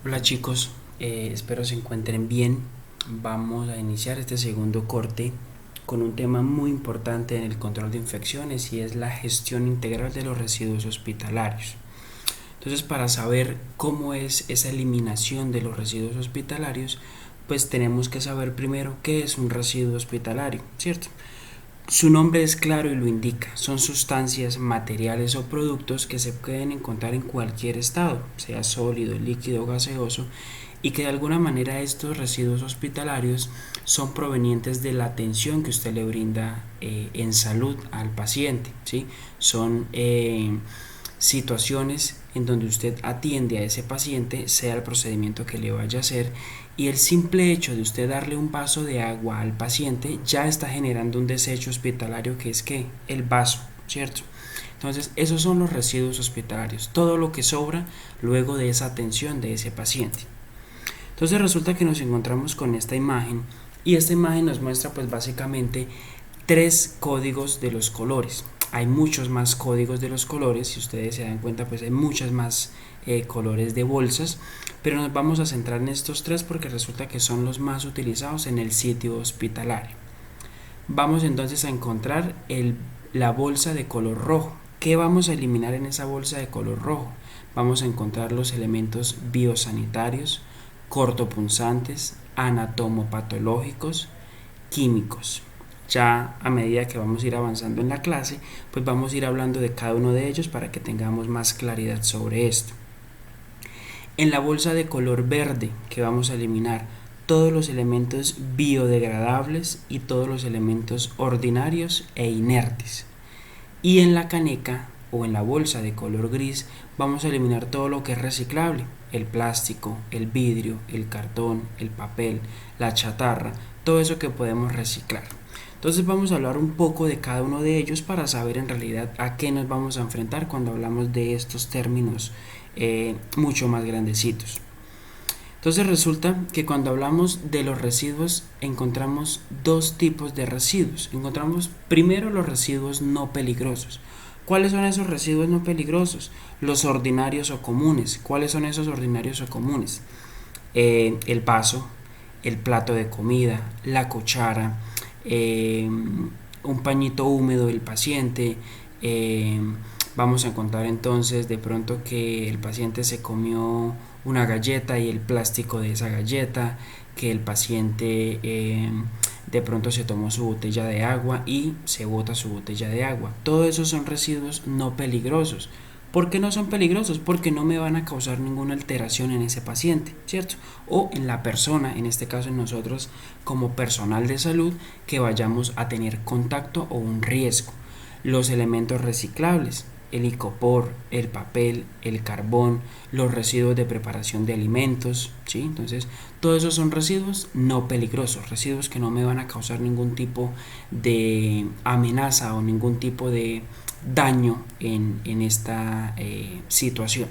Hola chicos, espero se encuentren bien. Vamos a iniciar este segundo corte con un tema muy importante en el control de infecciones y es la gestión integral de los residuos hospitalarios. Entonces, para saber cómo es esa eliminación de los residuos hospitalarios, pues tenemos que saber primero qué es un residuo hospitalario, ¿cierto? Su nombre es claro y lo indica, son sustancias, materiales o productos que se pueden encontrar en cualquier estado, sea sólido, líquido o gaseoso, y que de alguna manera estos residuos hospitalarios son provenientes de la atención que usted le brinda en salud al paciente, ¿sí? Son situaciones en donde usted atiende a ese paciente, sea el procedimiento que le vaya a hacer, y el simple hecho de usted darle un vaso de agua al paciente ya está generando un desecho hospitalario que es que el vaso, ¿cierto? Entonces, esos son los residuos hospitalarios, todo lo que sobra luego de esa atención de ese paciente. Entonces resulta que nos encontramos con esta imagen y esta imagen nos muestra pues básicamente tres códigos de los colores. Hay muchos más códigos de los colores, si ustedes se dan cuenta pues hay muchas más colores de bolsas, pero nos vamos a centrar en estos tres porque resulta que son los más utilizados en el sitio hospitalario. Vamos entonces a encontrar la bolsa de color rojo. ¿Qué vamos a eliminar en esa bolsa de color rojo? Vamos a encontrar los elementos biosanitarios, cortopunzantes, anatomopatológicos, químicos. Ya a medida que vamos a ir avanzando en la clase, pues vamos a ir hablando de cada uno de ellos para que tengamos más claridad sobre esto. En la bolsa de color verde que vamos a eliminar todos los elementos biodegradables y todos los elementos ordinarios e inertes. Y en la caneca o en la bolsa de color gris vamos a eliminar todo lo que es reciclable, el plástico, el vidrio, el cartón, el papel, la chatarra, todo eso que podemos reciclar. Entonces vamos a hablar un poco de cada uno de ellos para saber en realidad a qué nos vamos a enfrentar cuando hablamos de estos términos mucho más grandecitos. Entonces resulta que cuando hablamos de los residuos encontramos dos tipos de residuos. Encontramos primero los residuos no peligrosos. ¿Cuáles son esos residuos no peligrosos? Los ordinarios o comunes. ¿Cuáles son esos ordinarios o comunes? El vaso, el plato de comida, la cuchara, un pañito húmedo del paciente. Vamos a encontrar entonces de pronto que el paciente se comió una galleta y el plástico de esa galleta, que el paciente de pronto se tomó su botella de agua y se bota su botella de agua. Todos esos son residuos no peligrosos. ¿Por qué no son peligrosos? Porque no me van a causar ninguna alteración en ese paciente, ¿cierto? O en la persona, en este caso en nosotros como personal de salud, que vayamos a tener contacto o un riesgo. Los elementos reciclables, el icopor, el papel, el carbón, los residuos de preparación de alimentos, ¿sí? Entonces, todos esos son residuos no peligrosos, residuos que no me van a causar ningún tipo de amenaza o ningún tipo de daño en esta situación.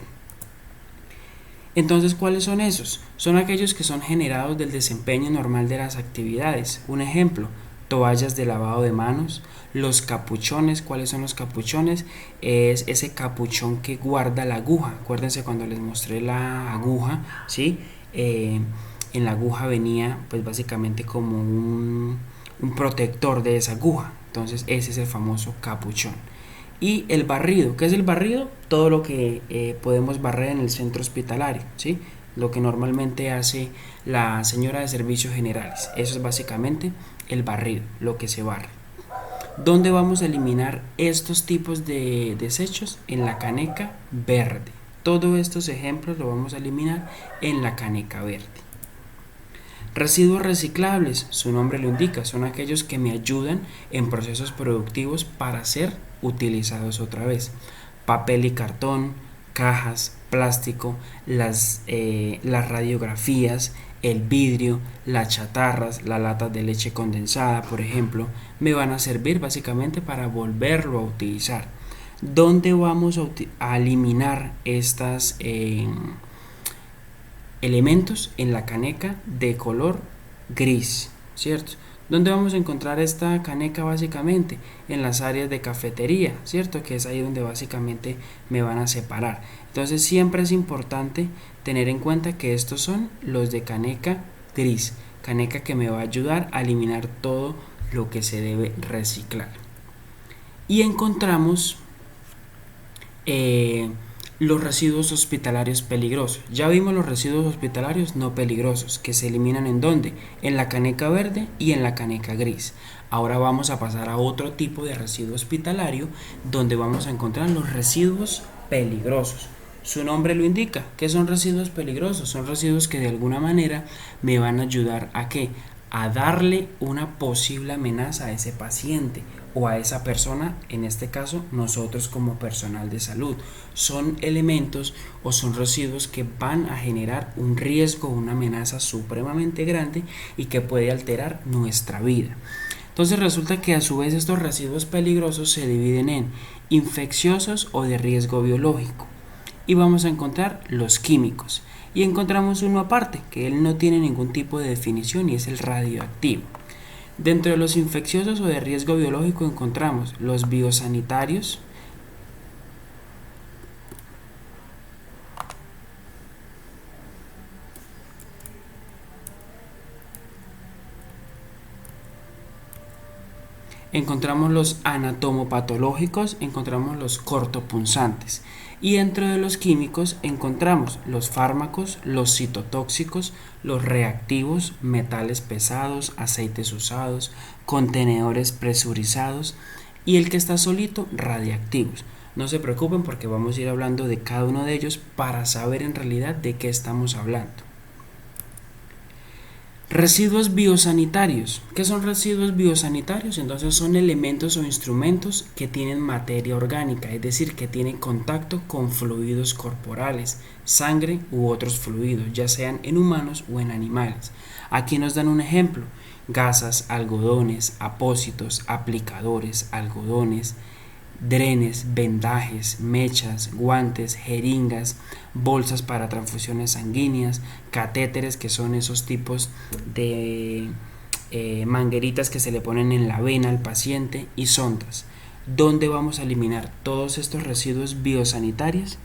Entonces, ¿cuáles son esos? Son aquellos que son generados del desempeño normal de las actividades. Un ejemplo, toallas de lavado de manos, los capuchones. ¿Cuáles son los capuchones? Es ese capuchón que guarda la aguja. Acuérdense cuando les mostré la aguja, ¿sí? En la aguja venía pues básicamente como un protector de esa aguja. Entonces ese es el famoso capuchón. Y el barrido. ¿Qué es el barrido? Todo lo que podemos barrer en el centro hospitalario, ¿sí? Lo que normalmente hace la señora de servicios generales. Eso es básicamente el barrido, lo que se barre. ¿Dónde vamos a eliminar estos tipos de desechos? En la caneca verde. Todos estos ejemplos los vamos a eliminar en la caneca verde. Residuos reciclables, su nombre lo indica, son aquellos que me ayudan en procesos productivos para ser utilizados otra vez. Papel y cartón, cajas, plástico, las radiografías, el vidrio, las chatarras, las latas de leche condensada, por ejemplo, me van a servir básicamente para volverlo a utilizar. ¿Dónde vamos a eliminar estas elementos? En la caneca de color gris, ¿cierto? ¿Dónde vamos a encontrar esta caneca básicamente? En las áreas de cafetería, ¿cierto? Que es ahí donde básicamente me van a separar. Entonces siempre es importante tener en cuenta que estos son los de caneca gris, caneca que me va a ayudar a eliminar todo lo que se debe reciclar. Y encontramos los residuos hospitalarios peligrosos. Ya vimos los residuos hospitalarios no peligrosos, que se eliminan ¿en dónde? En la caneca verde y en la caneca gris. Ahora vamos a pasar a otro tipo de residuo hospitalario, donde vamos a encontrar los residuos peligrosos. Su nombre lo indica, que son residuos peligrosos, son residuos que de alguna manera me van a ayudar a ¿qué? A darle una posible amenaza a ese paciente o a esa persona, en este caso nosotros como personal de salud. Son elementos o son residuos que van a generar un riesgo, una amenaza supremamente grande y que puede alterar nuestra vida. Entonces resulta que a su vez estos residuos peligrosos se dividen en infecciosos o de riesgo biológico. Y vamos a encontrar los químicos. Y encontramos uno aparte, que él no tiene ningún tipo de definición y es el radioactivo. Dentro de los infecciosos o de riesgo biológico encontramos los biosanitarios, encontramos los anatomopatológicos, encontramos los cortopunzantes. Y dentro de los químicos encontramos los fármacos, los citotóxicos, los reactivos, metales pesados, aceites usados, contenedores presurizados y el que está solito, radiactivos. No se preocupen porque vamos a ir hablando de cada uno de ellos para saber en realidad de qué estamos hablando. Residuos biosanitarios. ¿Qué son residuos biosanitarios? Entonces son elementos o instrumentos que tienen materia orgánica, es decir, que tienen contacto con fluidos corporales, sangre u otros fluidos, ya sean en humanos o en animales. Aquí nos dan un ejemplo: gasas, algodones, apósitos, aplicadores, algodones, drenes, vendajes, mechas, guantes, jeringas, bolsas para transfusiones sanguíneas, catéteres, que son esos tipos de mangueritas que se le ponen en la vena al paciente, y sondas. ¿Dónde vamos a eliminar todos estos residuos biosanitarios?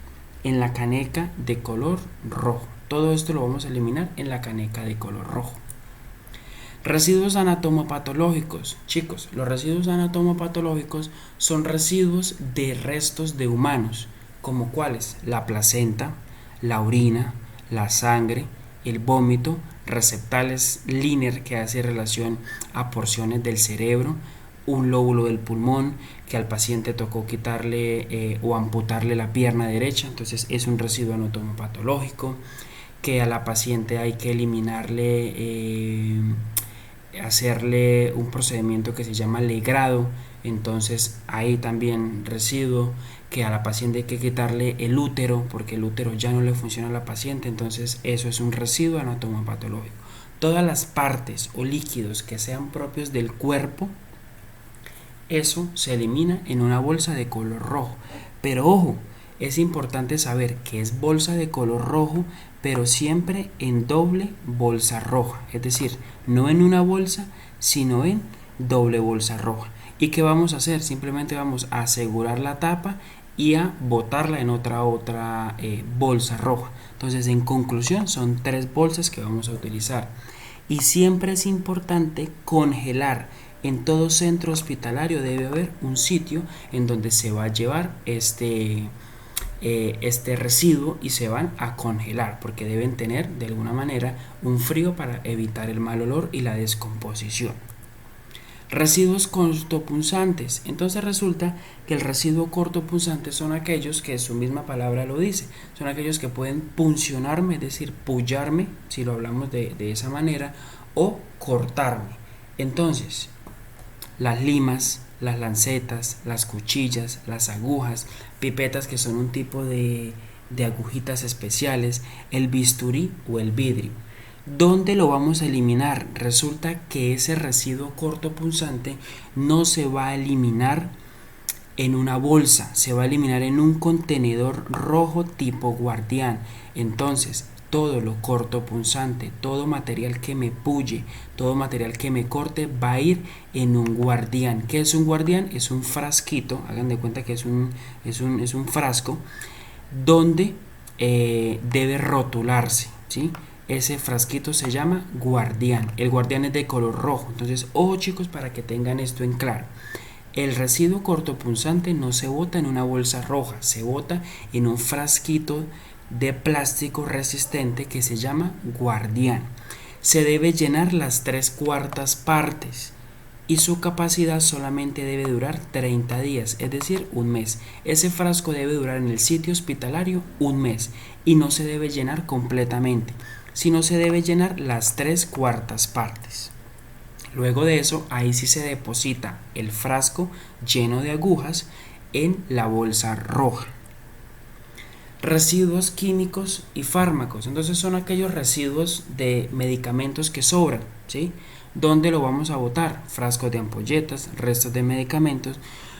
En la caneca de color rojo. Todo esto lo vamos a eliminar en la caneca de color rojo. Residuos anatomopatológicos. Chicos, los residuos anatomopatológicos son residuos de restos de humanos, como cuáles: la placenta, la orina, la sangre, el vómito, receptales líneas que hace relación a porciones del cerebro, un lóbulo del pulmón que al paciente tocó quitarle o amputarle la pierna derecha, entonces es un residuo anatomopatológico. Que a la paciente hay que eliminarle, hacerle un procedimiento que se llama legrado, entonces ahí también residuo. Que a la paciente hay que quitarle el útero porque el útero ya no le funciona a la paciente, entonces eso es un residuo anatomopatológico. Todas las partes o líquidos que sean propios del cuerpo, eso se elimina en una bolsa de color rojo. Pero ojo, es importante saber que es bolsa de color rojo, pero siempre en doble bolsa roja, es decir, no en una bolsa, sino en doble bolsa roja. ¿Y qué vamos a hacer? Simplemente vamos a asegurar la tapa y a botarla en otra bolsa roja. Entonces, en conclusión, son 3 bolsas que vamos a utilizar. Y siempre es importante congelar. En todo centro hospitalario debe haber un sitio en donde se va a llevar este residuo y se van a congelar, porque deben tener de alguna manera un frío para evitar el mal olor y la descomposición. Residuos cortopunzantes. Entonces resulta que el residuo cortopunzante son aquellos que su misma palabra lo dice, son aquellos que pueden puncionarme, es decir, pullarme, si lo hablamos de esa manera, o cortarme. Entonces, las limas, las lancetas, las cuchillas, las agujas, pipetas, que son un tipo de agujitas especiales, el bisturí o el vidrio. ¿Dónde lo vamos a eliminar? Resulta que ese residuo cortopunzante no se va a eliminar en una bolsa, se va a eliminar en un contenedor rojo tipo guardián. Entonces, todo lo cortopunzante, todo material que me pulle, todo material que me corte va a ir en un guardián. ¿Qué es un guardián? Es un frasquito, hagan de cuenta que es un frasco donde debe rotularse, ¿sí? Ese frasquito se llama guardián. El guardián es de color rojo. Entonces, ojo chicos, para que tengan esto en claro. El residuo cortopunzante no se bota en una bolsa roja, se bota en un frasquito de plástico resistente que se llama guardián. Se debe llenar las 3/4 partes y su capacidad solamente debe durar 30 días, es decir, un mes. Ese frasco debe durar en el sitio hospitalario un mes y no se debe llenar completamente, sino se debe llenar las 3/4 partes. Luego de eso, ahí sí se deposita el frasco lleno de agujas en la bolsa roja. Residuos químicos y fármacos. Entonces son aquellos residuos de medicamentos que sobran, ¿sí? ¿Dónde lo vamos a botar? Frascos de ampolletas, restos de medicamentos.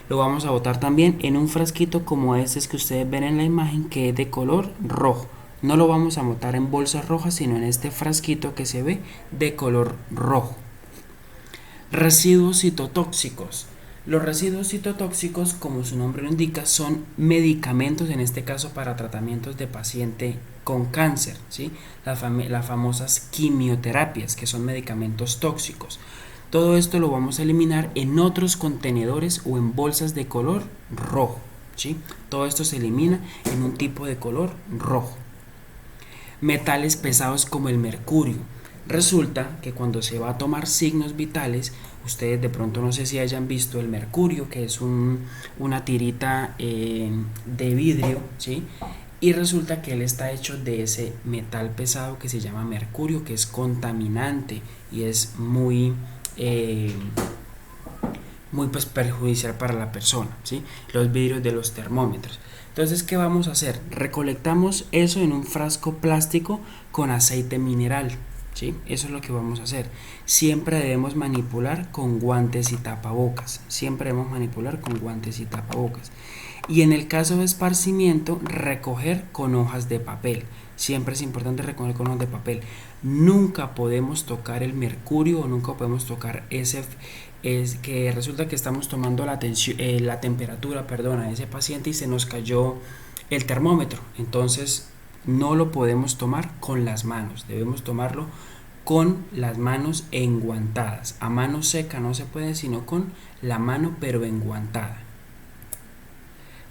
Lo vamos a botar también en un frasquito como este que ustedes ven en la imagen, que es de color rojo. No lo vamos a botar en bolsas rojas, sino en este frasquito que se ve de color rojo. Residuos citotóxicos. Los residuos citotóxicos, como su nombre lo indica, son medicamentos, en este caso para tratamientos de paciente con cáncer, ¿sí? Las famosas quimioterapias, que son medicamentos tóxicos. Todo esto lo vamos a eliminar en otros contenedores o en bolsas de color rojo, ¿sí? Todo esto se elimina en un tipo de color rojo. Metales pesados como el mercurio. Resulta que cuando se va a tomar signos vitales, ustedes de pronto no sé si hayan visto el mercurio, que es una tirita de vidrio, ¿sí? Y resulta que él está hecho de ese metal pesado que se llama mercurio, que es contaminante y es muy pues, perjudicial para la persona, ¿sí? Los vidrios de los termómetros. Entonces, ¿qué vamos a hacer? Recolectamos eso en un frasco plástico con aceite mineral, ¿sí? Eso es lo que vamos a hacer. Siempre debemos manipular con guantes y tapabocas. Siempre debemos manipular con guantes y tapabocas. Y en el caso de esparcimiento, recoger con hojas de papel. Siempre es importante recoger con hojas de papel. Nunca podemos tocar el mercurio o nunca podemos tocar ese, es que resulta que estamos tomando la temperatura, a ese paciente y se nos cayó el termómetro. Entonces no lo podemos tomar con las manos, debemos tomarlo con las manos enguantadas. A mano seca no se puede, sino con la mano pero enguantada.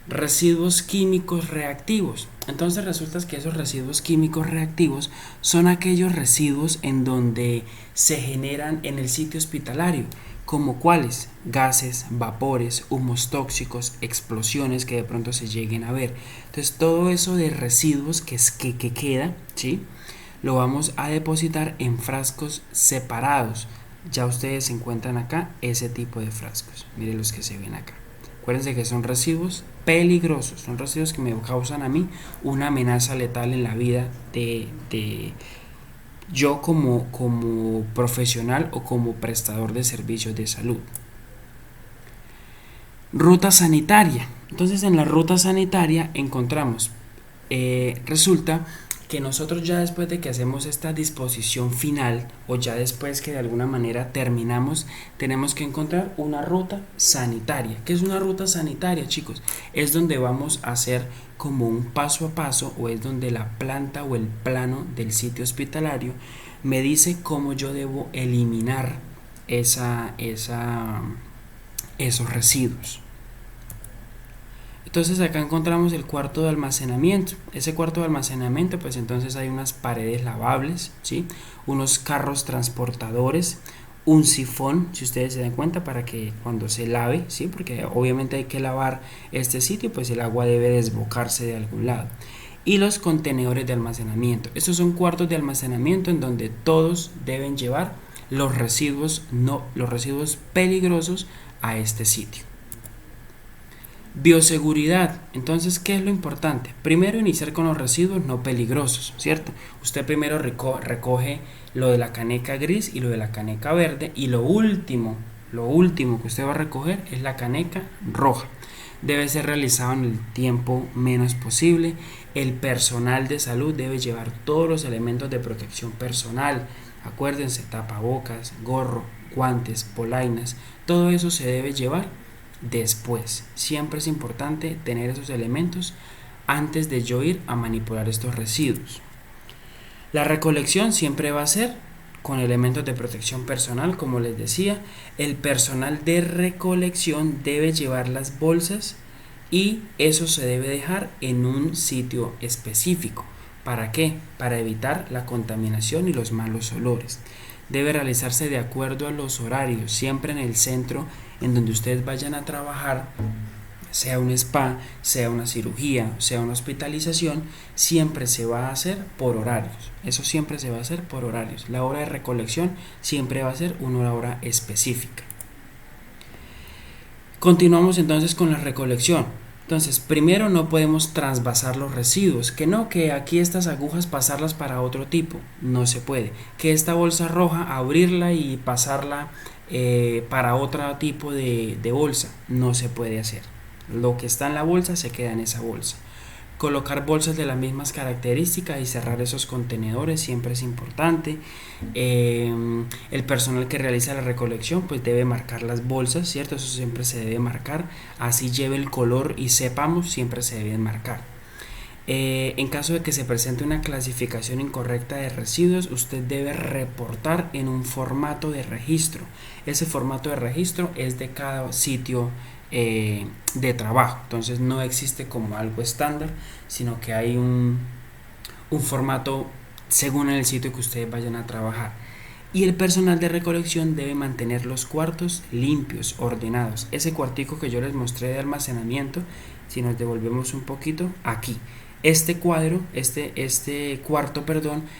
Residuos químicos reactivos. Entonces resulta que esos residuos químicos reactivos son aquellos residuos en donde se generan en el sitio hospitalario, como cuáles: gases, vapores, humos tóxicos, explosiones que de pronto se lleguen a ver. Entonces todo eso de residuos que queda, ¿sí?, lo vamos a depositar en frascos separados. Ya ustedes encuentran acá ese tipo de frascos. Miren los que se ven acá. Acuérdense que son residuos peligrosos, son residuos que me causan a mí una amenaza letal en la vida de yo como profesional o como prestador de servicios de salud. Ruta sanitaria. Entonces en la ruta sanitaria encontramos, resulta que nosotros ya después de que hacemos esta disposición final o ya después que de alguna manera terminamos, tenemos que encontrar una ruta sanitaria. ¿Qué es una ruta sanitaria, chicos? Es donde vamos a hacer como un paso a paso, o es donde la planta o el plano del sitio hospitalario me dice cómo yo debo eliminar esos residuos. Entonces acá encontramos el cuarto de almacenamiento. Ese cuarto de almacenamiento, pues entonces hay unas paredes lavables, ¿sí?, unos carros transportadores, un sifón, si ustedes se dan cuenta, para que cuando se lave, ¿sí?, porque obviamente hay que lavar este sitio, pues el agua debe desbocarse de algún lado. Y los contenedores de almacenamiento. Estos son cuartos de almacenamiento en donde todos deben llevar los residuos peligrosos a este sitio. Bioseguridad. Entonces, ¿qué es lo importante? Primero, iniciar con los residuos no peligrosos, ¿cierto? Usted primero recoge lo de la caneca gris y lo de la caneca verde, y lo último que usted va a recoger es la caneca roja. debe ser realizado en el tiempo menos posible. El personal de salud debe llevar todos los elementos de protección personal. Acuérdense, tapabocas, gorro, guantes, polainas, todo eso se debe llevar después. Siempre es importante tener esos elementos antes de yo ir a manipular estos residuos. La recolección siempre va a ser con elementos de protección personal, como les decía. El personal de recolección debe llevar las bolsas y eso se debe dejar en un sitio específico. ¿Para qué? Para evitar la contaminación y los malos olores. Debe realizarse de acuerdo a los horarios, siempre en el centro en donde ustedes vayan a trabajar, sea un spa, sea una cirugía, sea una hospitalización, siempre se va a hacer por horarios. Eso siempre se va a hacer por horarios. La hora de recolección siempre va a ser una hora específica. Continuamos entonces con la recolección. Entonces, primero no podemos trasvasar los residuos, que aquí estas agujas pasarlas para otro tipo, no se puede. Que esta bolsa roja abrirla y pasarla para otro tipo de bolsa, no se puede hacer. Lo que está en la bolsa se queda en esa bolsa. Colocar bolsas de las mismas características y cerrar esos contenedores siempre es importante. El personal que realiza la recolección pues debe marcar las bolsas, ¿cierto? Eso siempre se debe marcar, así lleve el color y sepamos, siempre se deben marcar. En caso de que se presente una clasificación incorrecta de residuos, usted debe reportar en un formato de registro. Ese formato de registro es de cada sitio de trabajo, entonces no existe como algo estándar, sino que hay un formato según el sitio que ustedes vayan a trabajar. Y el personal de recolección debe mantener los cuartos limpios, ordenados. Ese cuartico que yo les mostré de almacenamiento, si nos devolvemos un poquito, aquí. Este cuarto,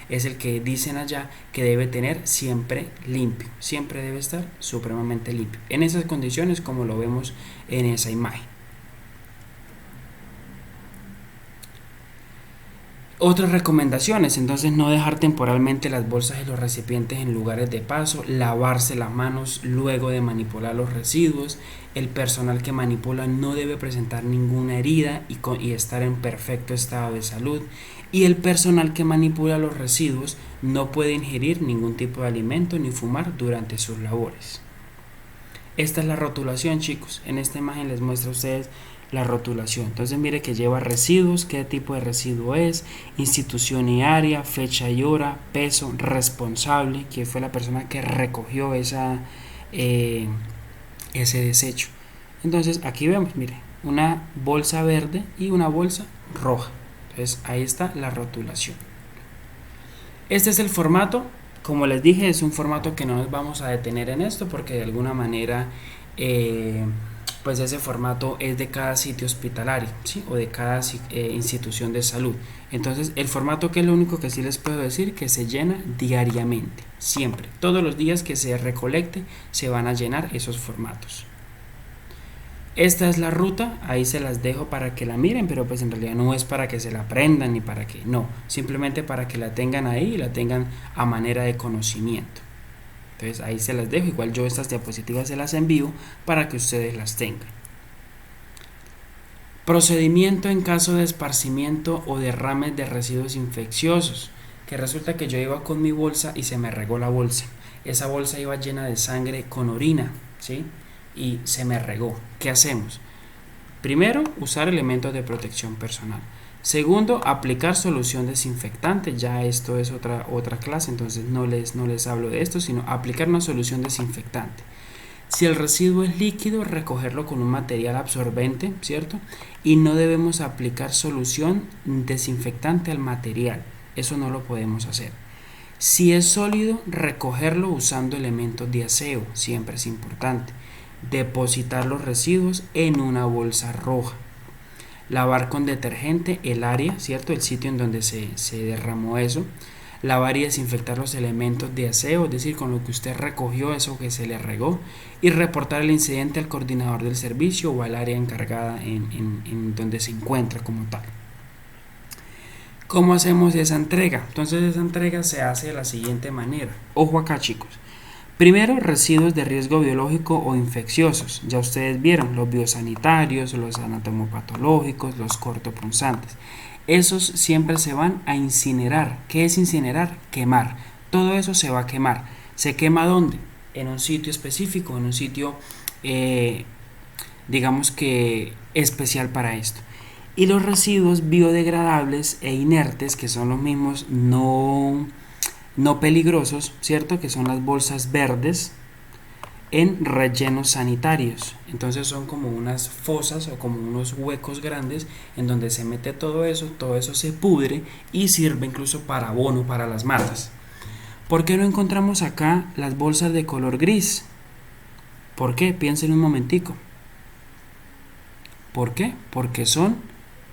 es el que dicen allá que debe tener siempre limpio. Siempre debe estar supremamente limpio. En esas condiciones como lo vemos en esa imagen. Otras recomendaciones, entonces no dejar temporalmente las bolsas y los recipientes en lugares de paso, lavarse las manos luego de manipular los residuos, el personal que manipula no debe presentar ninguna herida y estar en perfecto estado de salud, y el personal que manipula los residuos no puede ingerir ningún tipo de alimento ni fumar durante sus labores. Esta es la rotulación, chicos. En esta imagen les muestro a ustedes la rotulación. Entonces mire que lleva residuos, qué tipo de residuo es, institución y área, fecha y hora, peso, responsable, que fue la persona que recogió ese desecho. Entonces aquí vemos, mire, una bolsa verde y una bolsa roja. Entonces ahí está la rotulación. Este es el formato. Como les dije, es un formato que no nos vamos a detener en esto porque de alguna manera pues ese formato es de cada sitio hospitalario, ¿sí? O de cada institución de salud. Entonces el formato, que es lo único que sí les puedo decir, que se llena diariamente, siempre, todos los días que se recolecte se van a llenar esos formatos. Esta es la ruta, ahí se las dejo para que la miren, pero pues en realidad no es para que se la aprendan ni para que, no, simplemente para que la tengan ahí y la tengan a manera de conocimiento. Entonces ahí se las dejo, igual yo estas diapositivas se las envío para que ustedes las tengan. Procedimiento en caso de esparcimiento o derrames de residuos infecciosos, que resulta que yo iba con mi bolsa y se me regó la bolsa. Esa bolsa iba llena de sangre con orina, ¿sí? Y se me regó. ¿Qué hacemos? Primero, usar elementos de protección personal. Segundo, aplicar solución desinfectante. Ya esto es otra clase, entonces no les hablo de esto, sino aplicar una solución desinfectante. Si el residuo es líquido, recogerlo con un material absorbente, ¿cierto? Y no debemos aplicar solución desinfectante al material. Eso no lo podemos hacer. Si es sólido, recogerlo usando elementos de aseo. Siempre es importante. Depositar los residuos en una bolsa roja. Lavar con detergente el área, ¿cierto? El sitio en donde se derramó eso. Lavar y desinfectar los elementos de aseo, es decir, con lo que usted recogió eso que se le regó, y reportar el incidente al coordinador del servicio o al área encargada en donde se encuentra como tal. ¿Cómo hacemos esa entrega? Entonces esa entrega se hace de la siguiente manera. Ojo acá, chicos. Primero, residuos de riesgo biológico o infecciosos. Ya ustedes vieron, los biosanitarios, los anatomopatológicos, los cortopunzantes. Esos siempre se van a incinerar. ¿Qué es incinerar? Quemar. Todo eso se va a quemar. ¿Se quema dónde? En un sitio específico, en un sitio, digamos que especial para esto. Y los residuos biodegradables e inertes, que son los mismos no peligrosos, ¿cierto? Que son las bolsas verdes en rellenos sanitarios. Entonces son como unas fosas o como unos huecos grandes en donde se mete todo eso se pudre y sirve incluso para abono para las matas. ¿Por qué no encontramos acá las bolsas de color gris? ¿Por qué? Piensen un momentico. ¿Por qué? Porque son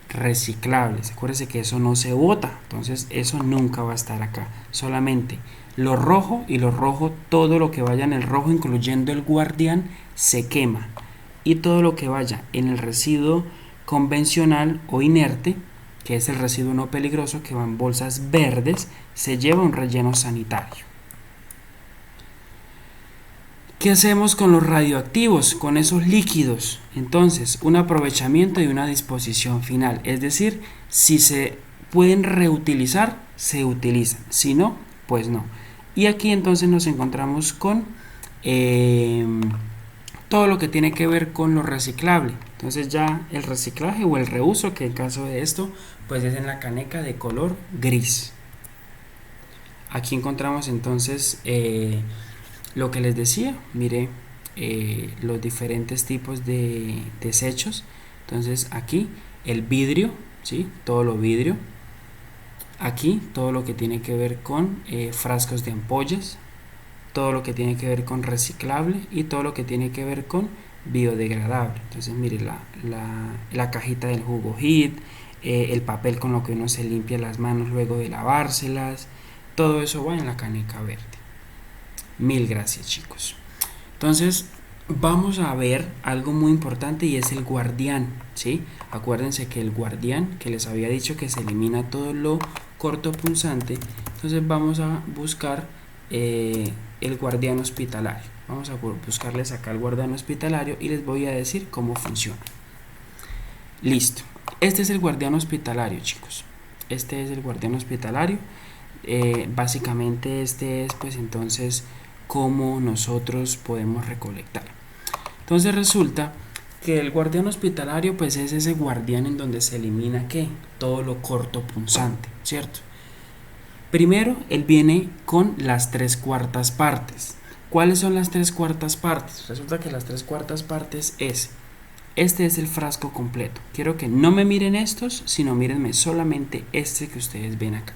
reciclables. Acuérdense que eso no se bota, entonces eso nunca va a estar acá. Solamente lo rojo, y lo rojo, todo lo que vaya en el rojo, incluyendo el guardián, se quema. Y todo lo que vaya en el residuo convencional o inerte, que es el residuo no peligroso, que va en bolsas verdes, se lleva a un relleno sanitario. ¿Qué hacemos con los radioactivos, con esos líquidos? Entonces, un aprovechamiento y una disposición final. Es decir, si se pueden reutilizar, se utilizan. Si no, pues no. Y aquí entonces nos encontramos con todo lo que tiene que ver con lo reciclable. Entonces ya el reciclaje o el reuso, que en caso de esto, pues es en la caneca de color gris. Aquí encontramos entonces lo que les decía, mire, los diferentes tipos de desechos. Entonces aquí el vidrio, ¿sí? Todo lo vidrio. Aquí todo lo que tiene que ver con frascos de ampollas, todo lo que tiene que ver con reciclable y todo lo que tiene que ver con biodegradable. Entonces mire la cajita del jugo Hit, el papel con lo que uno se limpia las manos luego de lavárselas, todo eso va en la caneca verde. Mil gracias, chicos. Entonces vamos a ver algo muy importante y es el guardián, ¿sí? Acuérdense que el guardián, que les había dicho que se elimina todo lo cortopunzante, entonces vamos a buscar el guardián hospitalario. Vamos a buscarles acá el guardián hospitalario y les voy a decir cómo funciona. Listo. Este es el guardián hospitalario, chicos. Este es el guardián hospitalario. Básicamente este es pues entonces cómo nosotros podemos recolectar. Entonces resulta que el guardián hospitalario pues es ese guardián en donde se elimina ¿qué? Todo lo cortopunzante, ¿cierto? Primero él viene con las 3/4 partes. ¿Cuáles son las 3/4 partes? Resulta que las 3/4 partes este es el frasco completo. Quiero que no me miren estos, sino mírenme solamente este que ustedes ven acá.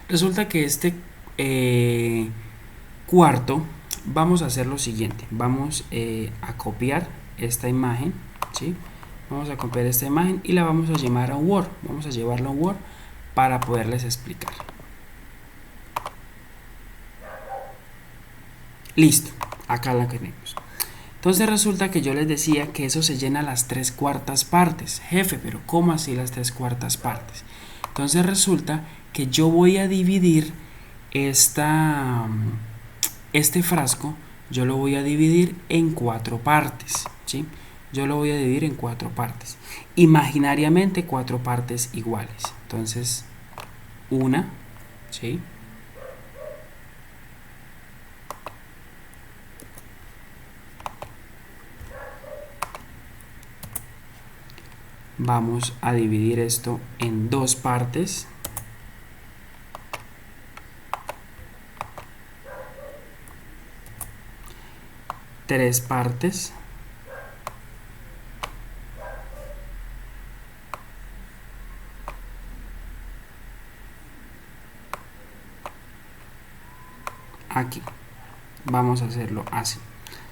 Resulta que este cuarto, vamos a hacer lo siguiente. Vamos a copiar esta imagen, ¿sí? Vamos a copiar esta imagen y la vamos a llevar a Word. Vamos a llevarla a Word para poderles explicar. Listo, acá la tenemos. Entonces resulta que yo les decía que eso se llena a las 3/4 partes. Jefe, pero ¿cómo así las 3/4 partes? Entonces resulta que yo voy a dividir este frasco, yo lo voy a dividir en 4 partes, ¿sí? Yo lo voy a dividir en 4 partes. Imaginariamente 4 partes iguales. Entonces, una, ¿sí? Vamos a dividir esto en 2 partes. Tres partes. Aquí. Vamos a hacerlo así.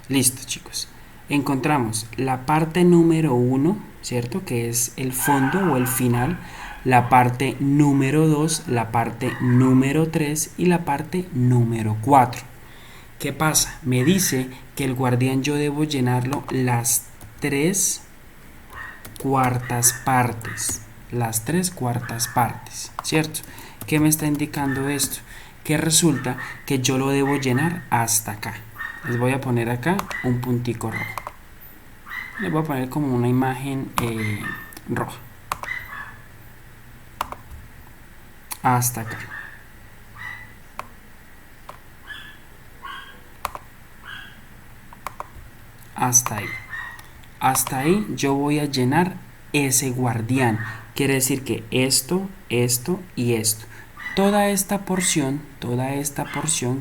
Listo, chicos. Encontramos la parte número 1, ¿cierto? Que es el fondo o el final. La parte número 2, la parte número 3 y la parte número 4. ¿Qué pasa? Me dice que el guardián yo debo llenarlo las 3/4 partes. Las 3/4 partes, ¿cierto? ¿Qué me está indicando esto? que resulta que yo lo debo llenar hasta acá. Les voy a poner acá un puntico rojo. Les voy a poner como una imagen roja. Hasta acá. Hasta ahí. Hasta ahí yo voy a llenar ese guardián. Quiere decir que esto, esto y esto. Toda esta porción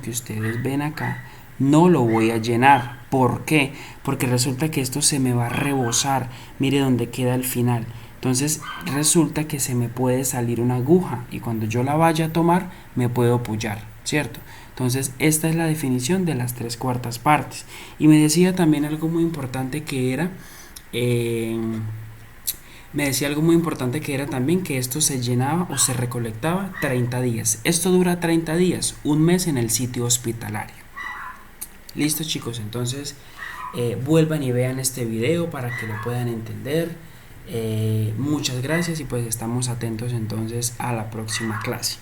que ustedes ven acá, no lo voy a llenar. ¿Por qué? Porque resulta que esto se me va a rebosar. Mire dónde queda el final. Entonces resulta que se me puede salir una aguja y cuando yo la vaya a tomar me puedo apoyar, ¿cierto? Entonces esta es la definición de las 3/4 partes. Y me decía también algo muy importante que era... me decía algo muy importante que era también que esto se llenaba o se recolectaba 30 días. Esto dura 30 días, un mes en el sitio hospitalario. Listo chicos, entonces vuelvan y vean este video para que lo puedan entender. Muchas gracias y pues estamos atentos entonces a la próxima clase.